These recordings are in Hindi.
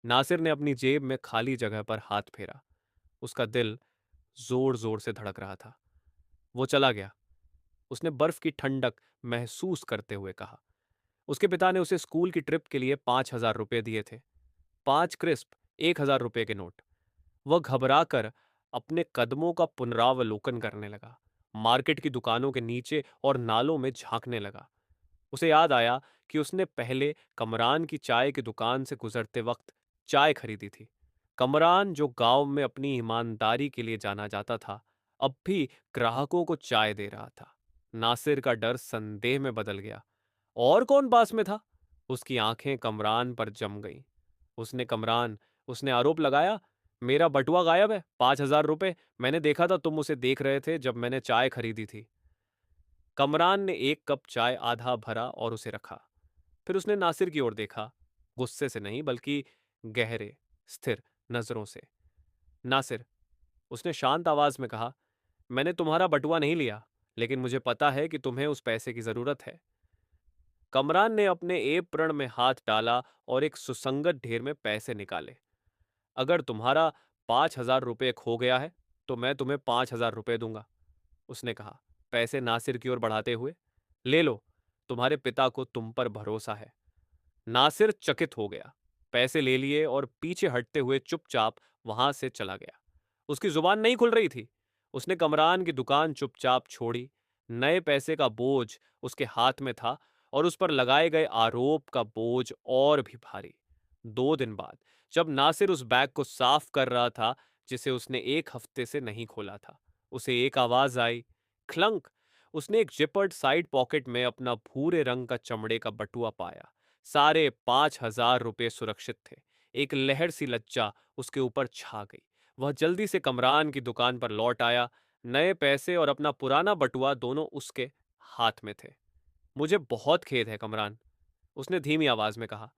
नासिर ने अपनी जेब में खाली जगह पर हाथ फेरा। उसका दिल जोर जोर से धड़क रहा था। वो चला गया, उसने बर्फ की ठंडक महसूस करते हुए कहा। उसके पिता ने उसे स्कूल की ट्रिप के लिए 5,000 रुपये दिए थे। 5 क्रिस्प 1,000 रुपये के नोट। वह घबराकर अपने कदमों का पुनरावलोकन करने लगा, मार्केट की दुकानों के नीचे और नालों में झांकने लगा। उसे याद आया कि उसने पहले कमरान की चाय की दुकान से गुजरते वक्त चाय खरीदी थी। कमरान, जो गांव में अपनी ईमानदारी के लिए जाना जाता था, अब भी ग्राहकों को चाय दे रहा था। नासिर का डर संदेह में बदल गया। और कौन पास में था? उसकी आंखें कमरान पर जम गईं। उसने आरोप लगाया, मेरा बटुआ गायब है, 5,000 रुपए। मैंने देखा था, तुम उसे देख रहे थे जब मैंने चाय खरीदी थी। कमरान ने एक कप चाय आधा भरा और उसे रखा। फिर उसने नासिर की ओर देखा, गुस्से से नहीं बल्कि गहरे, स्थिर नजरों से। नासिर, उसने शांत आवाज में कहा, मैंने तुम्हारा बटुआ नहीं लिया, लेकिन मुझे पता है कि तुम्हें उस पैसे की जरूरत है। कमरान ने अपने एप्रण में हाथ डाला और एक सुसंगत ढेर में पैसे निकाले। अगर तुम्हारा 5,000 रुपये खो गया है तो मैं तुम्हें 5,000 रुपये दूंगा, उसने कहा, पैसे नासिर की ओर बढ़ाते हुए। ले लो, तुम्हारे पिता को तुम पर भरोसा है। नासिर चकित हो गया, पैसे ले लिए और पीछे हटते हुए चुपचाप वहां से चला गया। उसकी जुबान नहीं खुल रही थी। उसने कमरान की दुकान चुपचाप छोड़ी। नए पैसे का बोझ उसके हाथ में था और उस पर लगाए गए आरोप का बोझ और भी भारी। 2 दिन बाद, जब नासिर उस बैग को साफ कर रहा था जिसे उसने एक हफ्ते से नहीं खोला था, उसे एक आवाज आई, क्लंक। उसने एक जिपर्ड साइड पॉकेट में अपना भूरे रंग का चमड़े का बटुआ पाया। सारे 5,000 रुपये सुरक्षित थे। एक लहर सी लज्जा उसके ऊपर छा गई। वह जल्दी से कमरान की दुकान पर लौट आया। नए पैसे और अपना पुराना बटुआ दोनों उसके हाथ में थे। मुझे बहुत खेद है कमरान, उसने धीमी आवाज में कहा।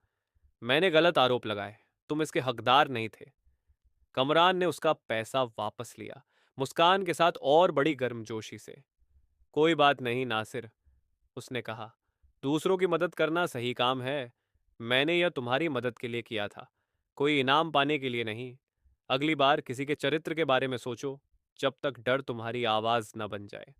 मैंने गलत आरोप लगाए, तुम इसके हकदार नहीं थे। कमरान ने उसका पैसा वापस लिया, मुस्कान के साथ और बड़ी गर्मजोशी से। कोई बात नहीं नासिर, उसने कहा, दूसरों की मदद करना सही काम है। मैंने यह तुम्हारी मदद के लिए किया था, कोई इनाम पाने के लिए नहीं। अगली बार किसी के चरित्र के बारे में सोचो, जब तक डर तुम्हारी आवाज न बन जाए।